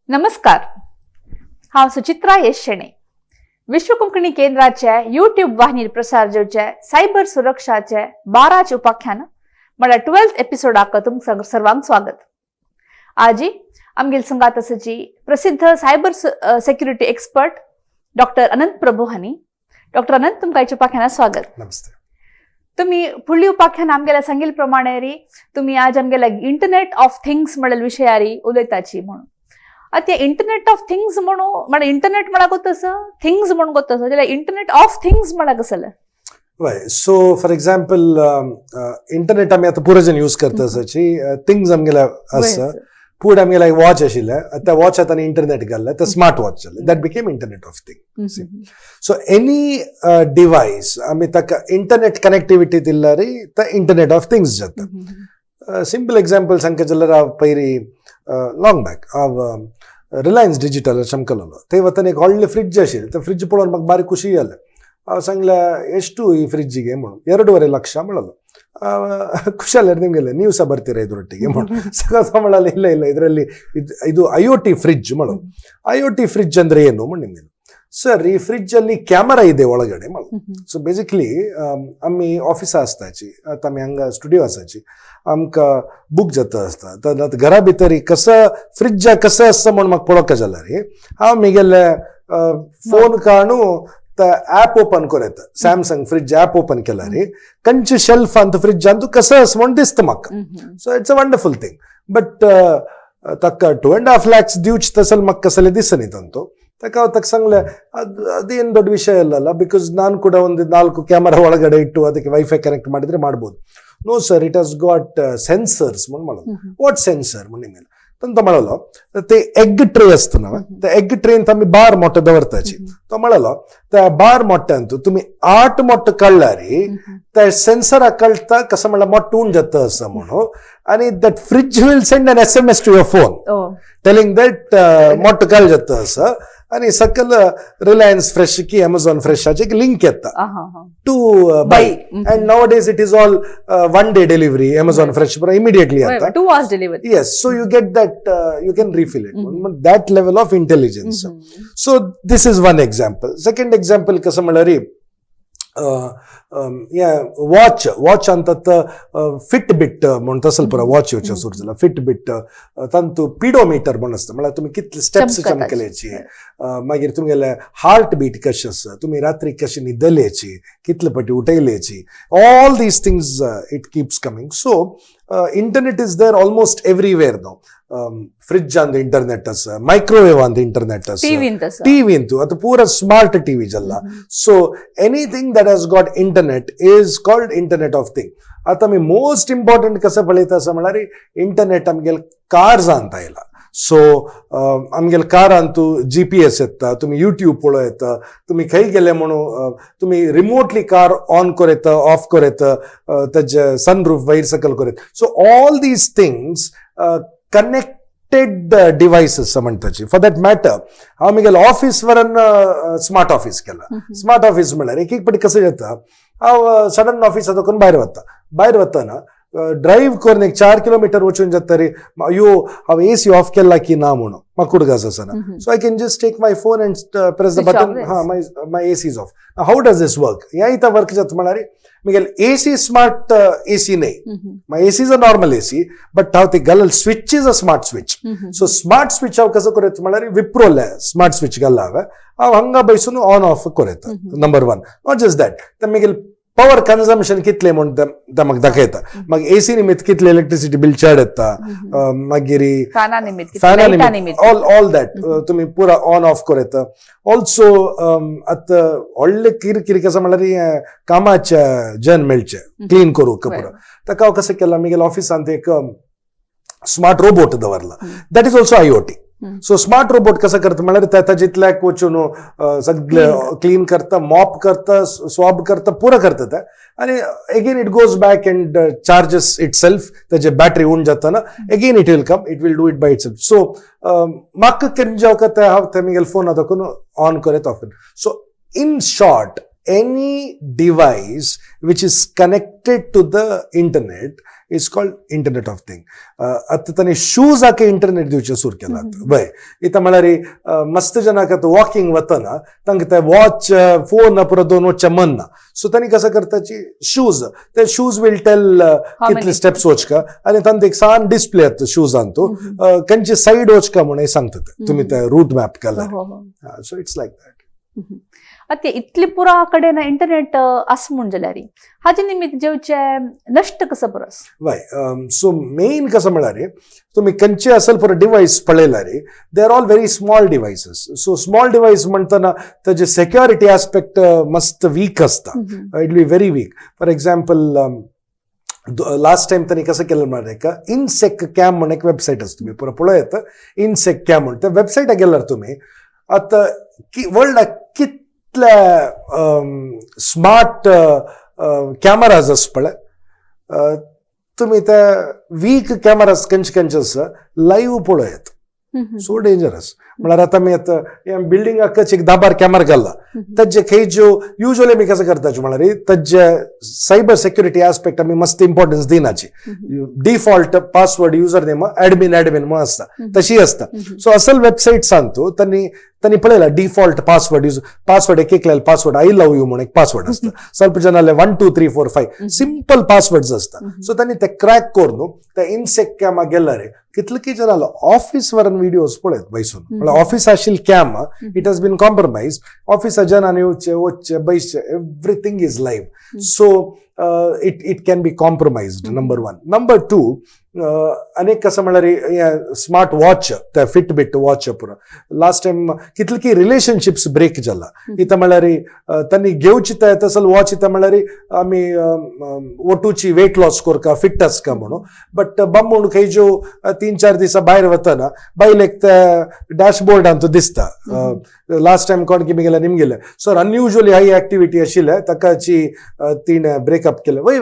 नमस्कार. हांव सुचित्रा येशेणे. विश्व कोंकणी केंद्राचे यूट्यूब वाहिनीर प्रसार जेवचे सायबर सुरक्षाचे 12 उपाख्यान म्हणल्यार 12th एपिसोडाक तुमकां सर्वांक स्वागत. आजी आमगेल संगात आसाची प्रसिद्ध सायबर सेक्युरिटी एक्सपर्ट डॉक्टर अनंत प्रभू हांणी. डॉक्टर अनंत, तुमकां आयच्या उपाख्यानात स्वागत. नमस्ते. तुम्ही फुडली उपाख्यान आमगेल्या सांगिल प्रमाणे तुम्ही आज आमगेल्या इंटरनेट ऑफ थिंग्स म्हणल्यार विशयारी उलयताची म्हणून. आता इंटरनेट ऑफ थिंग्स म्हणून इंटरनेट म्हणा तसं थिंग्स म्हणून तसं जाल्यार इंटरनेट ऑफ थिंग्स म्हणा कसं वय सो फॉर एग्जाम्पल इंटरनेट आमी आतां पुरो जन यूज करता आसाची थिंग्स आमगेल्या आसा. फूड आमगेला वॉच आशिल्ले, त्या वॉचात आनी इंटरनेट घाल्ले, ते स्मार्ट वॉच जाले. That became internet of things. So any device आमी ताका इंटरनेट कनेक्टिविटी दिल्यार ते इंटरनेट ऑफ थिंग्स जाता. सिंपल एग्जाम्पल सांगचे जाल्यार हांव पयलीं लॉंग बॅक हांव रिलायन्स डिजिटल चमकलो. ते वतान एक व्हडलें फ्रिज आशिल्लें. ते फ्रिज पळोवन म्हाका बारीक खुशी जालें. हांव सांगलें ಎಷ್ಟು ಈ ಫ್ರಿಜ್ಜಿಗೆ म्हणून. 2.5 ಲಕ್ಷ म्हणलो. ಖುಷಿಯಾಗಿ ನಿಮ್ಗೆಲ್ಲ ನೀವು ಸಹ ಬರ್ತೀರಾ ಇದ್ರೊಟ್ಟಿಗೆ ಸಹ ಮಾಡಲ್ಲ. ಇಲ್ಲ ಇಲ್ಲ ಇದರಲ್ಲಿ ಇದು IoT ಫ್ರಿಜ್ ಮಾಡೋದು. IoT ಫ್ರಿಜ್ ಅಂದ್ರೆ ಏನು ನಿಮ್ಗೆ ಸರ್? ಈ ಫ್ರಿಜ್ ಅಲ್ಲಿ ಕ್ಯಾಮರಾ ಇದೆ ಒಳಗಡೆ ಮಾಡೋದು. ಸೊ ಬೇಸಿಕली आम्ही ऑफिस आसताची, आता आम्ही हांगा स्टुडिओ आसाची, आमकां बूक जाता आसता. तर घरा भितर कसं फ्रिज कसं आसता म्हणून म्हाका पळोवंक जाल्यार हांव म्हगेले फोन काडून ऍप ओपन करूं. सॅमसंग फ्रिज ऍप ओपन केल्यार कंचे शेल्फ अंत फ्रिज अंतू कसं आसा म्हणून दिसता म्हाका. So it's a wonderful thing. But ताका 2.5 lakhs दिवचे तसले म्हाका कसले दिसनी ತಂತು. ताका हांव ताका सांगलें ಅದೇನು ದೊಡ್ಡ ವಿಷಯ ಅಲ್ಲಲ್ಲ, ಬಿಕಾಸ್ ನಾನು ಕೂಡ ಒಂದು 4 ಕ್ಯಾಮರಾ ಒಳಗಡೆ ಇಟ್ಟು ಅದಕ್ಕೆ ವೈಫೈ ಕನೆಕ್ಟ್ ಮಾಡಿದ್ರೆ ಮಾಡ್ಬೋದು. No sir, it has got sensors म्हणून ಮಾಡೋದು. ವಾಟ್ ಸೆನ್ಸರ್ म्हणून ಮೇಲೆ ತಂತ ಮಾಡलो. ते एग ट्रे असतं ना, त्या एग ट्रेन आम्ही 12 मोठं दवरताची. तो म्हणलो त्या 12 मोठ्यांतू तुम्ही 8 मोठं काढल्यारी त्या सेन्सर कळता कसं म्हणलं मोठं होऊन जातं असं म्हणून. आणि that fridge will send an SMS to your phone telling that मोठं काढ जातं असं. आणि सकल रिलायन्स फ्रेश की अमेझॉन फ्रेशाची एक लिंक येता to buy. And now days it is all 1 day delivery. Amazon fresh immediately येता. 2 hours delivery. Yes, so you get that, you can refill it. That level of intelligence. So this is one example. Second example कसं म्हणल्यार watch अंत Fitbit म्हणून तसल पुरा watch येवचे सुरू जाला. फिटबिट तांतू पिडोमीटर म्हणून आसता. म्हळ्यार तुमी कितले स्टेप्स चमकलेची, मागीर तुमगेले हार्ट बीट कशें आसा, तुमी रात्री कशी न्हिदलेची, कितले फावटी उठयलेची, all these things it keeps coming. So internet is there almost everywhere now. Fridge ಅಂದ ಇಂಟರ್ನೆಟ್ ಅಸ, ಮೈಕ್ರೋವೇವ್ ಅಂದ ಇಂಟರ್ನೆಟ್ ಅಸ, ಟಿವಿ ಅಂತೂ ಅದು ಪೂರ ಸ್ಮಾರ್ಟ್ ಟಿವಿ ಜಲ್ಲ. So anything that has got internet is called internet of thing. आता आम्ही मोस्ट इम्पॉर्टंट कसं पळयता असं म्हळ्यार इंटरनेट आमगेल कार्स आणता येयला. सो आमगेल कारांतू GPS येता, तुम्ही यूट्यूब पळोव येता, तुम्ही खंय गेले म्हणून तुम्ही रिमोटली कार ऑन करूं येता, ऑफ करूं येता, तेजे सनरूफ वयर सकल करूं येता. So all these things connected devices म्हणटाची. फॉर दॅट मॅटर हांव म्हगेलें ऑफिस वरन स्मार्ट ऑफिस केला. स्मार्ट ऑफिस म्हळ्यार एक पाटी कसं जाता, हांव सडन ऑफिसांत वचून भायर वताना ड्राईव्ह करून एक 4 किलोमीटर वचून जाता रे, अयो हांव AC ऑफ केला की ना म्हणून म्हाका कुडगास आसना. So I can just take my phone and press the button. My AC is off. How does this work? ह्या इथं वर्क जाता म्हळ्यार म्हगेलें AC स्मार्ट AC न्हय. My AC is a normal AC, but हांव ते घालल switch is a smart switch. So smart switch हांव कसो करूं येता म्हळ्यार विप्रोले स्मार्ट स्विच घाल्ला हांव हांगा बसून ऑन ऑफ करूं येता. नंबर 1. नॉट जस्ट दॅट, ते म्हगेलें पॉवर कन्झम्पशन कितले म्हणून ते म्हाका दाखयता. मागीर AC निमित्त कितले इलेक्ट्रिसिटी बिल चड येता, मागीर फॅना निमित्त ऑल दॅट तुम्ही पुरा ऑन ऑफ करूं येता. ऑल्सो आतां व्हडले किरकिरी कसं म्हळ्यार कामाचे जन मेळचे क्लीन करूं पुरो. ताका हांव कसं केला, म्हगेल्या ऑफिसांत एक स्मार्ट रोबोट दवरला. That is also IoT. So smart robot कसं करता म्हळ्यार ताजितल्याक वचून सगळें क्लीन करता, मॉप करता, स्वॅब करता, पुरो करता ते. आणि again it goes back and charges itself. ताजे बॅटरी उण जाता ना, again it will come, it will do it by itself. So म्हाका केन्ना जेवका ते हांव ते म्हगेले फोन आतां ऑन करत off. So in short any device which is connected to the internet is called Internet of Thing. आता तने शूज आके इंटरनेट दिवचे सुर केला बय इता म्हळ्यार मस्त जनाक आता वॉकिंग वतना तांकां ते वॉच फोन पुरो दोन वच्चे मनना सो तांणी कसं करताची शूज ते शूज विल टेल कितले स्टेप्स वचका आनी तांकां एक सान डिस्प्ले येता शूजान तो खंयची सायड वचका म्हणून सांगता तुम्ही ते रूट मॅप केल्यार सो इट्स लायक दॅट अते इतली पुरा कडेन इंटरनेट आस म्हण जाल्यार हाजे निमित्त जेवचे नष्ट कसं परस वय सो मेन कसं म्हळ्यार तुम्ही खंयचे असल पुरो डिवायस पळयल्यार they are all very small devices so small device म्हणटना ताजे सेक्युरिटी एस्पेक्ट मस्त वीक असता it be very weak for example last time त्यांनी कसं केलं म्हणाले का इनसेक कॅम म्हणून एक वेबसाईट असतो तुम्ही पुरो पळयत इनसेक कॅम म्हणून त्या वेबसाईटाक गेल्यार तुम्ही आता वर्ल्डाक स्मार्ट कॅमेराज आस पळय तुम्ही त्या वीक कॅमेराज खंयचे आसा लाईव्ह पळयत सो डेंजरस म्हळ्यार आता मी आता बिल्डिंगाकच एक 10-12 कॅमेरा घाल्ला ताजे खंयच्यो युजली आमी कसं करताचे म्हळ्यार ताजे सायबर सेक्युरिटी एस्पेक्ट आमी मस्त इम्पॉर्टन्स दिनाची default password user name admin म्हणून असता तशी असता सो असल वेबसाईट्सान तो त्यांनी पळयला डिफॉल्ट पासवर्ड एक पासवर्ड आय लव्ह यू म्हणून एक पासवर्ड असता ಸ್ವಲ್ಪ ಜನ 1 2 3 4 5 सिंपल पासवर्ड्स असता सो त्यांनी ते क्रॅक करून त्या इनसेक कॅमा गेल्यार कितले जनाला ऑफिस वरन व्हिडिओज पळयत बैसून म्हळ्यार ऑफिस आशिल्ली cam it has been compromise ऑफिसा जनांनी येवचे वचचे बैसचे everything is live so it can be compromised number 1 number 2 अनेक कसं म्हळ्यार स्मार्ट वॉच त्या फिटबिट वॉच पुरो लास्ट टाइम कितले की रिलेशनशिप्स ब्रेक जाला इथं म्हळ्यार त्यांनी घेवची तसल वॉच इथं म्हळ्यार आमी ओटूची वेट लॉस करका फिट आसका म्हणून बट बंबून खंयच्यो 3-4 दिसा भायर वतना बायलेक त्या डॅशबोर्डान तो दिसता लास्ट टाइम कोण किमी गेल्या निम गेले सर अनयुजली हाय ऍक्टिव्हिटी आशिल्ले ताकाची तिणें ब्रेकअप केलं वय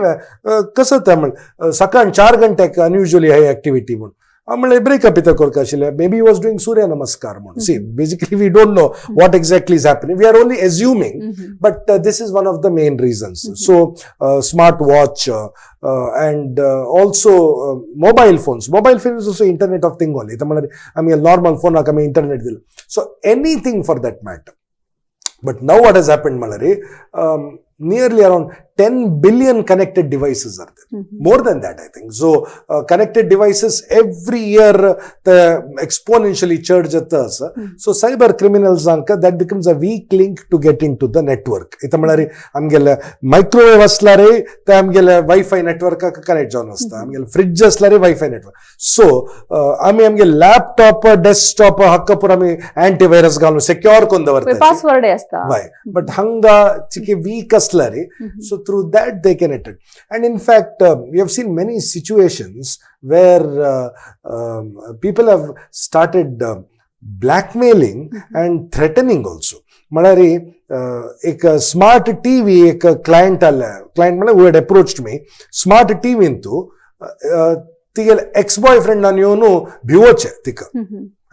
कसं त्या म्हण सकाळ 4 घंट्याक अनयुजली हाय ऍक्टिव्हिटी म्हणून म्हणलें ब्रेकअप इथं करता आशिल्लें maybe was doing Surya Namaskar म्हणून see basically we don't know what exactly is happening we are only assuming but this is one of the main reasons so smart watch and also mobile phones is also internet of thing only tamara ami normal phone ak ami internet dil so anything for that matter but now what has happened malare nearly around 10 billion connected devices are there more than that I think so connected devices every year the exponentially charge at us so cyber criminals anka that becomes a weak link to get into the network ita malari amgele microwave aslare ta amgele wifi network ka connect jawn asta amgele fridge aslare wifi network so amgele laptop desktop hakka pura ami antivirus galu secure kondavarta password asta why but hanga chike weak aslare so through that they can attack and in fact we have seen many situations where people have started blackmailing and threatening also malari ek smart tv ek client mala who had approached me smart tv into tigel ex boyfriend nan yonu bivoche tika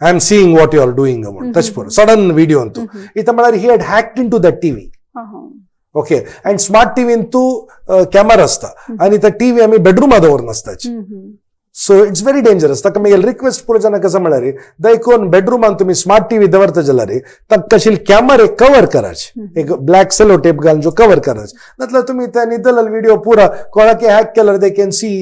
I am seeing what you are doing touch for sudden video antu ita malari he had hacked into that tv okay and smart TV तू camera असता आणि त्या TV आम्ही bedroom दवर नसताची so it's very dangerous ताका मागीर request पुरो जाणां कसं म्हळ्यार देखून बेडरूमान तुम्ही स्मार्ट टीव्ही दवरता जाल्यार ताका कशी कॅमेरे कवर कराचे एक ब्लॅक सेलो टेप घालून जो कवर कराचे नातल्यार तुम्ही त्या निदल व्हिडिओ पुरा कोणाक हॅक केल्यार they can see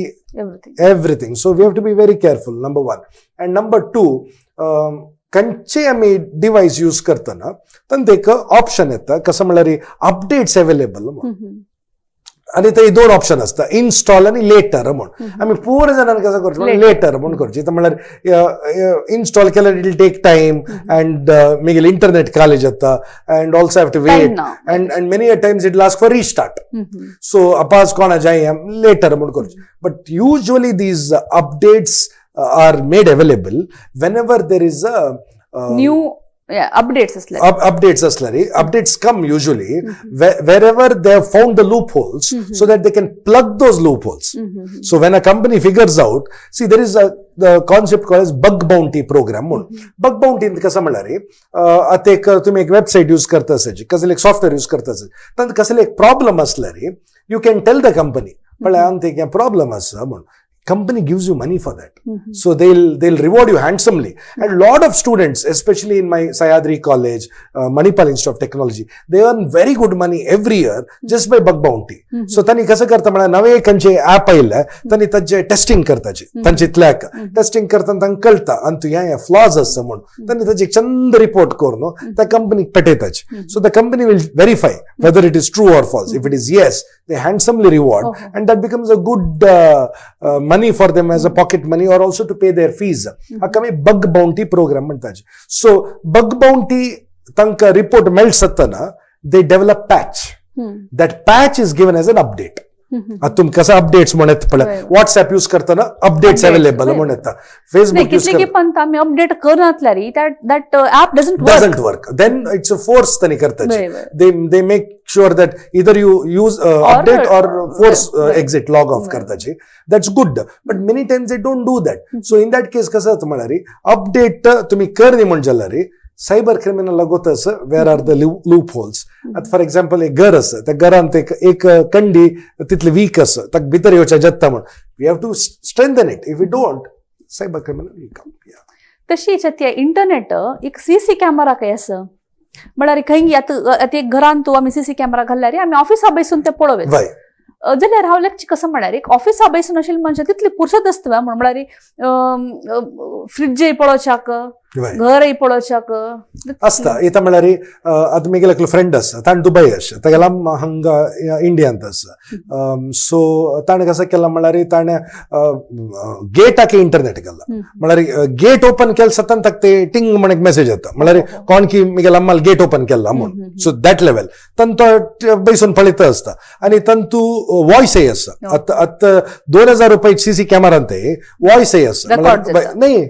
everything so we have to be very careful number 1 and number 2 खंयचे आमी डिवायस यूज करतना तांकां एक ऑप्शन येता कसं म्हळ्यार अपडेट्स अवेलेबल आणि ते 2 ऑप्शन असता इन्स्टॉल आणि लेटर म्हणून आम्ही पूर्ण जणांना कसं करतो लेटर म्हणून करची तर म्हळ्यार इन्स्टॉल केल्यार it will take time and मागीर इंटरनेट कॉलेज येता and also have to wait and many a times it last for restart so अपाज कोणा जाय लेटर म्हणून करची but usually these updates are made available whenever there is a new updates asla updates come usually wherever they have found the loopholes, so that they can plug those loopholes. So when a company figures out, see, there is the concept called as bug bounty program. Bug bounty in कसा म्हणणार आहे, आता एक तुम्ही एक website use करता असायची, कसले एक सॉफ्टवेअर यूज करता असायची, तर कसले एक प्रॉब्लेम असला रे, you can tell the company पण आमचे एक प्रॉब्लेम असा म्हणून. Company gives you money for that. So they'll reward you handsomely. And lot of students, especially in my Sayadri College, Manipal Institute of Technology, they earn very good money every year just by bug bounty. So tani kasa karta mana nave kanche app ayilla tani tajje testing kartaje tanche tlak testing kartan tan kalta antu ya flaws assa mon tani tajje chand report korno the company petetaje. So the company will verify whether it is true or false. If it is yes, they handsomely reward, and that becomes a good money for them as a pocket money, or also to pay their fees. Akame bug bounty program antaje. So bug bounty tanka report melts attana, they develop patch. That patch is given as an update. तुम कसा updates म्हणत पडला, WhatsApp use करताना updates available म्हणत, Facebook use करताना पण आम्ही update करनातल्या री that app doesn't work, then it's a force तनी करताचे. They make sure that either you use update or force exit log off करताचे. That's good, but many times they don't do that. So in that case कसा म्हणणार रे, update तुम्ही करनी म्हणजला रे, cyber criminal गोत where are the loopholes. आता for example एक घर असं, त्या घरांत एक कंडी तिथले वीक असं, ताका भितर येवच्या जत्ता म्हण, we have to strengthen it. If you don't, cyber criminal will come. तशीच त्या इंटरनेट एक सीसी कॅमेरा काय असं म्हळ्यार खंय आता एक घरान तू आम्ही सीसी कॅमेरा घालल्यार आम्ही ऑफिसा बसून ते पळोवे जाल्यार हांव लायक कसं म्हळ्यार एक ऑफिसा बसून आशिल्ली मनशां तितली पुरसत आसता म्हळ्यार फ्रिजय पळोवच्याक, घरय पळोवच्याक आसता. येता म्हळ्यार आतां म्हगेलो एकलो फ्रेंड आसा, ताणें दुबय आसा, तेगेला हांगा इंडियांत आसा. सो ताणें कसं केला म्हळ्यार ताणें गेटाक इंटरनेट घाला, म्हळ्यार गेट ओपन केलें सतन ताका ते टिंग म्हण एक मेसेज येता, म्हळ्यार कोण की म्हगेला अम्माल गेट ओपन केला म्हणून. सो दॅट लेवल तन तो बसून पळयता आसता, आनी तन तूं वॉयसय आसा. आतां 2000 रुपये सीसी कॅमेरांत वॉयसय आसा, न्ही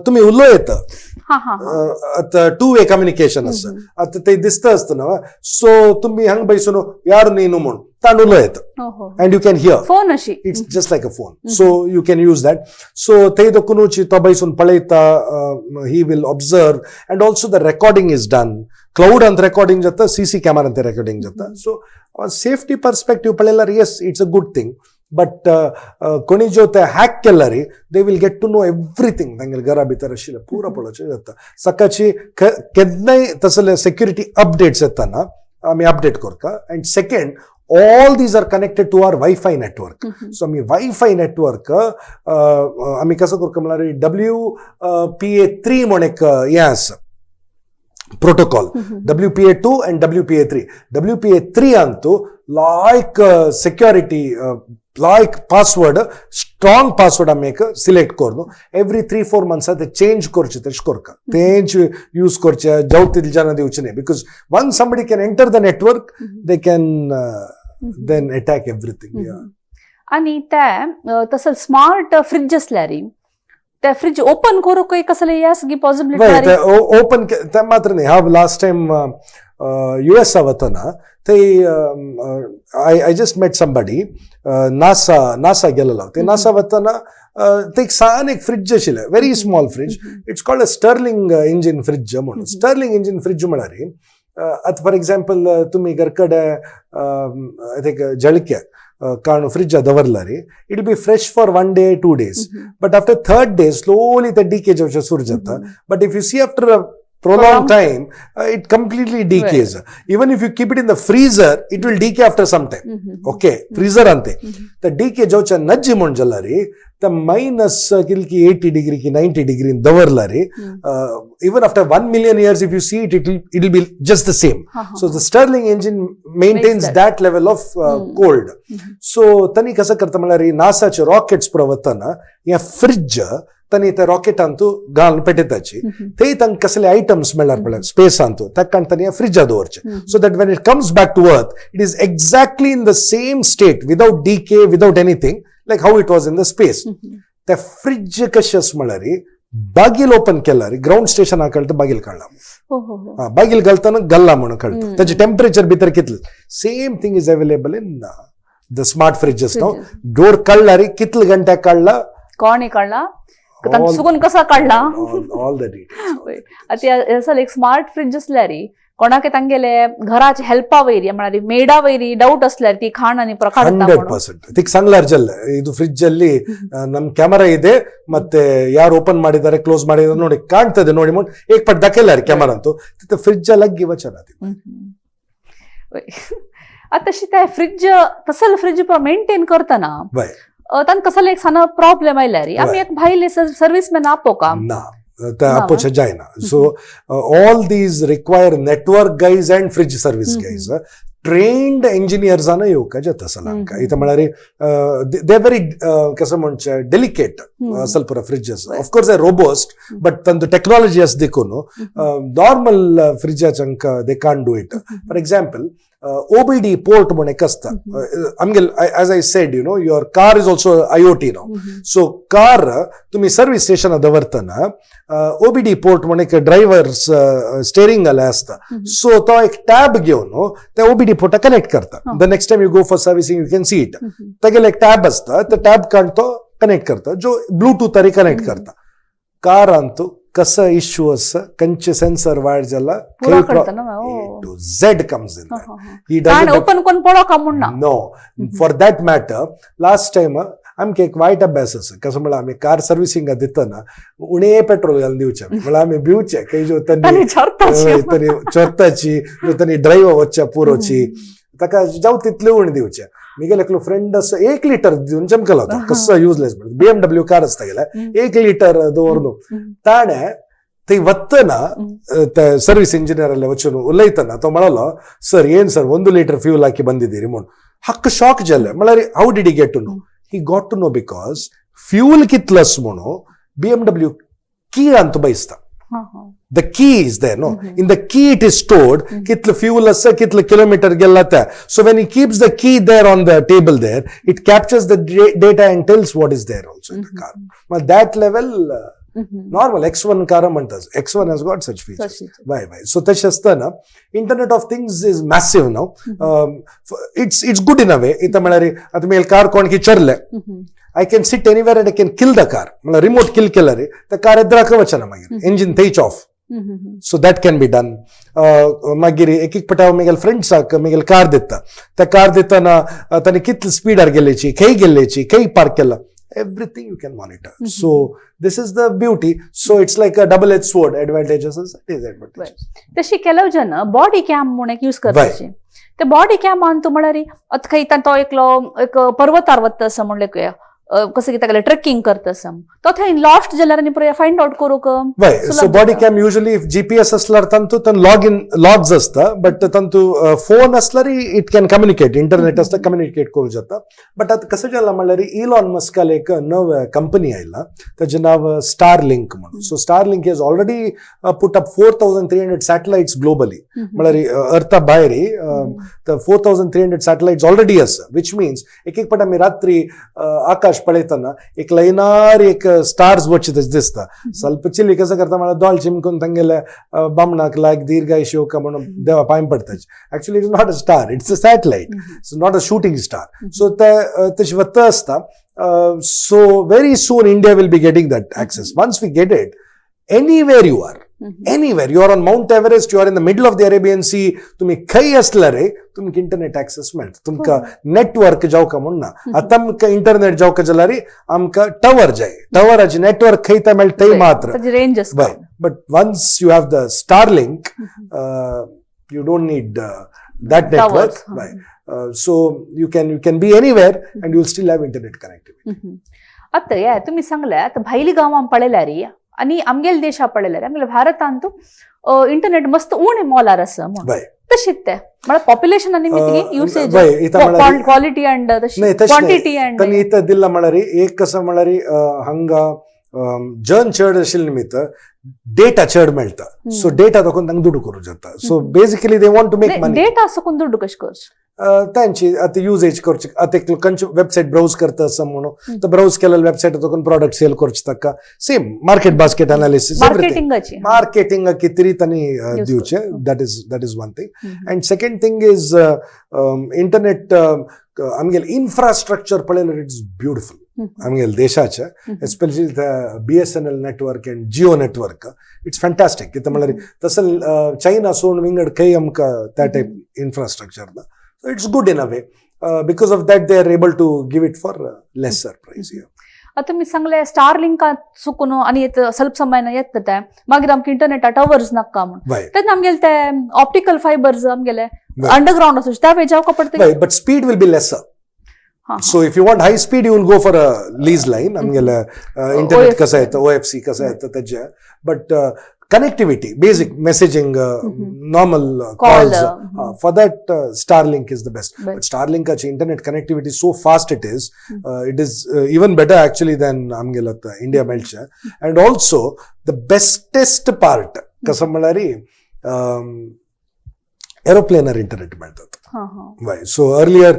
तुम्ही उलो येता, आता 2-way कम्युनिकेशन असतं, आता ते दिसतं असतं ना. सो तुम्ही हंग बैसून यार नीनू म्हणून ताण उलो येतं, and you can hear phone अशी, it's just like a phone. So you can use that. So ते कुनूची तो बैसून पळयता, he will observe, and also the recording is done. Cloud अंत रेकॉर्डिंग जाता, सीसी कॅमेरा अंत रेकॉर्डिंग जाता. सो सेफ्टी पर्स्पेक्टिव्ह पळयल्यार yes, it's a good thing. But कोणी जो ते हॅक केला रे, they will get to know everything. तांगेले घरा भितर आशिल्लें पुरो पळोवचें जाता. सकाळची केन्नाय तसले सेक्युरिटी अपडेट्स येताना आमी अपडेट करता. And second, all these are connected to our Wi-Fi network. So आमी Wi-Fi network आमी कसं करता म्हळ्यार WPA3 म्हण एक हें आसा protocol, WPA2 and WPA3. WPA3 Antu like security, like password, strong password आमी एक सिलेक्ट करनो. every 3-4 months ते चेंज करचे, तेश करका तेंच यूज करचे, जावतील जाना दिवचे न्ही. Because once somebody can enter the network, they can then attack everything. आणि त्या तसं स्मार्ट फ्रिज असल्यारी त्या फ्रिज ओपन करूक कसले यास गी पॉसिबिलिटी ओपन मात्र नाही. हांव लास्ट टाइम US वतना ते I just met somebody, NASA गेलेलो. ते नासा वतना ते एक सान एक फ्रिज आशिल्लें, very small fridge. It's called a Stirling engine fridge म्हणून. स्टर्लिंग इंजिन फ्रिज म्हळ्यार आता फॉर एक्झाम्पल तुम्ही घरकडे एक जळक्या कारण फ्रिज दवरला रे, it be fresh for 1 day 2 days, but after 3rd day slowly the decay जावचे सुरू जाता. But if you see after a prolonged time, it completely decays. Even if you keep it in the freezer, it will decay after some time. Okay, freezer ante the decay जावचे नज्जी म्हण जाला रे, the minus की 80 degree की 90 degree in davarla re, even after 1 million years if you see it, it will be just the same. So the Stirling engine maintains that level of cold. So tani kasa karta म्हळ्यार NASA चे rockets प्रवतना या fridge तनी ते rocket Antu घालून पेटेताची, ते तांकां कसले items मेळ्ळ्यार पळय स्पेस अंतू ताका तांणी फ्रिजा दवरचे. So that when it comes back to earth, it is exactly in the same state, without decay, without anything, like how it was in the space. ते फ्रिज कशें आसा म्हळ्यार बागील ओपन केला रे ग्राउंड स्टेशन हाकळता बागील काढला बागील घालताना गल्ला म्हणून कळतं त्याचे टेम्परेचर भितर कितलं same thing is available in the smart fridges no door काढला रे कितलं घंट्याक काढला कोणी काढला सुकून कसा काढला ऑल द डिटेल्स आता एक स्मार्ट फ्रिज असल्या रे कोणाके तांगेले घराचे हेल्पा वैरी म्हणारी मेडा वैरी ಡೌಟ್ असल्यार ती खाण आणि प्रकार 100% ತಿಕ್ ಸಂಗ್ಲಾರ್ಜಲ್ಲ ಇದು ಫ್ರಿಡ್ಜ್ ಅಲ್ಲಿ ನಮ್ ಕ್ಯಾಮೆರಾ ಇದೆ ಮತ್ತೆ ಯಾರು ಓಪನ್ ಮಾಡಿದ್ದಾರೆ ಕ್ಲೋಸ್ ಮಾಡಿದ್ದಾರೆ ನೋಡಿ ಕಾಣ್ತದೆ ನೋಡಿ एक पट दाखवला कॅमेरा तो तिथे फ्रिज लग्गी वचन आता तशी त्या फ्रिज तसल फ्रिज मेंटेन करताना तान कसला एक साना प्रॉब्लेम आयला रे आम्ही एक भाईले सर्व्हिसमॅन आपो का ना approach jaina so all these require network guys and fridge service guys trained engineers ana yoka jata salanka ita malari they're very kasa munche delicate salpura fridges of course they're robust but the technology as dikono normal fridge chanka they can't do it for example OBD port mone kasta as I said your car is also IoT now so car tumi service station ada vartana OBD port mone ke drivers steering ala asta so to ek tab घेऊन त्या OBD port connect करता the next time you go for servicing you can see it तगेल एक tab असता ते tab काढतो connect करता जो Bluetooth तरी कनेक्ट करता कार अंतु कसा इश्यू असं कंचे सेन्सर वायर ज्याला to Z comes in there. He doesn't open कोण पडो का म्हणना no for that matter last time आमके एक वाईट अभ्यास असं कसं मला आम्ही कार सर्व्हिसिंग दिताना उणे पेट्रोल घालून दिवचे मला आम्ही बिवचे काही जो तनी चोरताची जो तनी ड्राईव्ह वच्चा पुरोची ताका जाऊ तितले उणे दिवचे मी गेलो फ्रेंड असं 1 लिटर देऊन चमकला होता कसं युजलेस BMW कार असता गेला 1 लिटर दवरनु ताणे ते वत्तना सर्व्हिस इंजिनियर ಅಲ್ಲ ವಚನು ಉಲ್ಲೈತನ तो म्हणालो सर ಏನ್ ಸರ್ 1 ಲೀಟರ್ ಫ್ಯೂಲ್ ಹಾಕಿ ಬಂದಿದ್ದೀರಿ ಮೊನ್ ಹಕ್ಕ ಶಾಕ್ ಜಲ್ಲ ಮಳರಿ how did he get to know he got to know because fuel kitlas mono BMW key antu baista the key is there no in the key it is stored kitla fuel assa kitla kilometer gellata so when he keeps the key there on the table there it captures the data and tells what is there also in the car but that level normal X1 car mantas X1 has got such features why so tashastana internet of things is massive now it's good in a way ita malari atmel car kon ki charle I can sit anywhere and I can kill the car mala remote kill kellare the car edra ka vachana magir engine teach off so that can be done magiri ek patav miguel friends ak miguel car ditta ta car ditta na tani kitl speed ar gellechi kai gellechi kai park kella everything you can monitor so this is the beauty so it's like a double edged sword advantages and disadvantages तशी ಕೆಲವು ಜನ body cam म्हणून use करतात ते body cam आणतो म्हणारी अत काही तो एक पर्वतार असं म्हणले कसं की तागेले ट्रेकिंग करता सम तो थंय लॉस्ट जाल्यार आनी पुरो फाइंड आउट करूक so body cam usually if GPS असल्यार तंतु तन लॉग्स असता बट तंतु फोन असल्यार इट कॅन कम्युनिकेट इंटरनेट असता कम्युनिकेट करू जाता बट आता कसं जाला म्हणल्यार इलॉन मस्काल एक नव कंपनी आयला त्याचे नाव स्टारलिंक म्हणून so Starlink has already put up 4300 satellites globally म्हणल्यार अर्था भायर 4300 सॅटेलाइट्स ऑलरेडी आसा विच मीन्स एक पट आमी रात्री आकाश पळयतना एक लायनार एक स्टार्स वचत दिसता ಸ್ವಲ್ಪ ಚಿಲ್ಲಿ कसं करता मला दोळ चिमकून तंगेले बामणाक लायक दीर्घायुष्य योका म्हणून देवा पाय पडताच actually it is not a star it's a satellite it's not a shooting star so तशी वत्त असता so very soon India will be getting that access once we get it anywhere you are anywhere you are on Mount Everest you are in the middle of the Arabian Sea तुम्ही खई असल्यारे तुमका internet access मेळटा तुमका network जावका म्हणना आता आमका internet जावका जाल्यार आमका टावर जाय टावराची नेटवर्क खैता मेळटा थंय मात्र रेंज आसता but once you have the Starlink you don't need that network so you can be anywhere and you will still have internet connectivity आता तुम्ही सांगल्या आता भायली गावां पळयल्यार आणि आमगेल देशा पळयल्यार आमगेल्या भारतांतू इंटरनेट मस्त उणे मोलार आसा म्हणून तशीच ते मला पॉप्युलेशन आणि मितिगे usage quality and quantity and तनी इथं दिल्ला म्हळ्यार एक कसं म्हळ्यार हंगा जर्न चड आशिल्ले निमित्त डेटा चड मेळटा सो डेटा दाखोवन तांकां दुडू करूं जाता so basically they want to make money data साकून दुड्ड कशें करचें तांची आतां युजेज करचे आतां एक लोकांची वेबसायट ब्राउज करता आसा म्हणून तर ब्राउज केलेल्या वेबसायट दाखोवन प्रॉडक्ट सेल करचे ताका सेम मार्केट बास्केट एनालिसिस मार्केटिंगाची मार्केटिंग कितें तरी दिवचे that is one thing and second thing is internet आमगेल इन्फ्रास्ट्रक्चर पळयल्यार इट्स ब्युटिफूल आमगेल देशाचे especially BSNL network and Jio network it's fantastic कितें म्हळ्यार तसं चायना सोडून विंगड खंय आमकां त्या टायप इन्फ्रास्ट्रक्चर ना so it's good in a way because of that they are able to give it for lesser price आता मी सांगले स्टारलिंका चुकून आणि ಸ್ವಲ್ಪ ಸಮಯನ येतते मागीर आमकां इंटरनेट टावर्स नाका म्हणून तेन्ना आमगेले ते ऑप्टिकल फायबर्स आमगेले अंडरग्राउंड असो त्या वेळी जावका पडटा but speed will be lesser So if you want high speed, you will go for a lease line. आमगेले internet कसा येता OFC कसा येता तेजे but connectivity, basic messaging, normal calls. For that, Starlink is the best. But Starlink internet connectivity so fast it is even better actually than आमगेला India melcha. And also the bestest part कसं म्हळ्यारी एरोप्लेनर internet मेळतात वय so earlier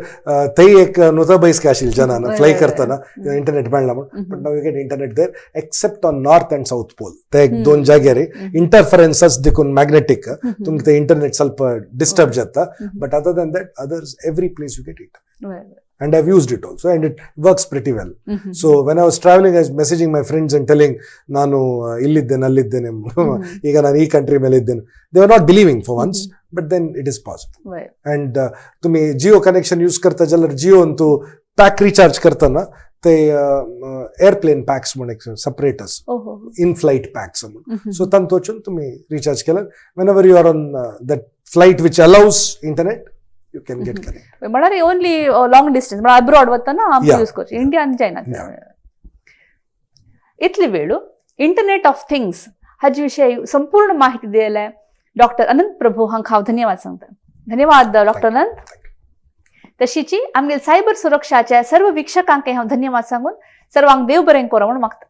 थंय एक नुता बैस काय आशिल्ली जनान fly करतना internet मेळना म्हणून but now you get internet there except on north and south pole ते एक दोन जाग्यार इंटरफरन्सस देखून मॅग्नेटिक तुमकां ते इंटरनेट ಸ್ವಲ್ಪ डिस्टर्ब जाता but other than that others every place you get it and I've used it also and it works pretty well. So when I was traveling I was messaging my friends and telling nanu illiddene alliddene iga nanu ee country mele iddene they were not believing for once but then it is possible and tumi Jio connection use karta jalar Jio antu pack recharge kartana ते airplane packs म्हणून एक separate in flight packs म्हणून सो तांतून वचून तुम्ही recharge केल्यार whenever you are on that flight which allows internet you can get connected म्हळ्यार only long distance म्हळ्यार अब्रॉड वतना आमकां यूज करची इंडिया आनी चायना इतली वेळ इंटरनेट ऑफ थिंग्स हाजे विशयी संपूर्ण माहिती दिले डॉक्टर अनंत प्रभू हांकां हांव धन्यवाद सांगता धन्यवाद डॉक्टर अनंत तशीची आमगेल सायबर सुरक्षाच्या सर्व वीक्षकांक हांव धन्यवाद सांगून सर्वांक देव बरें करूं म्हूण मागता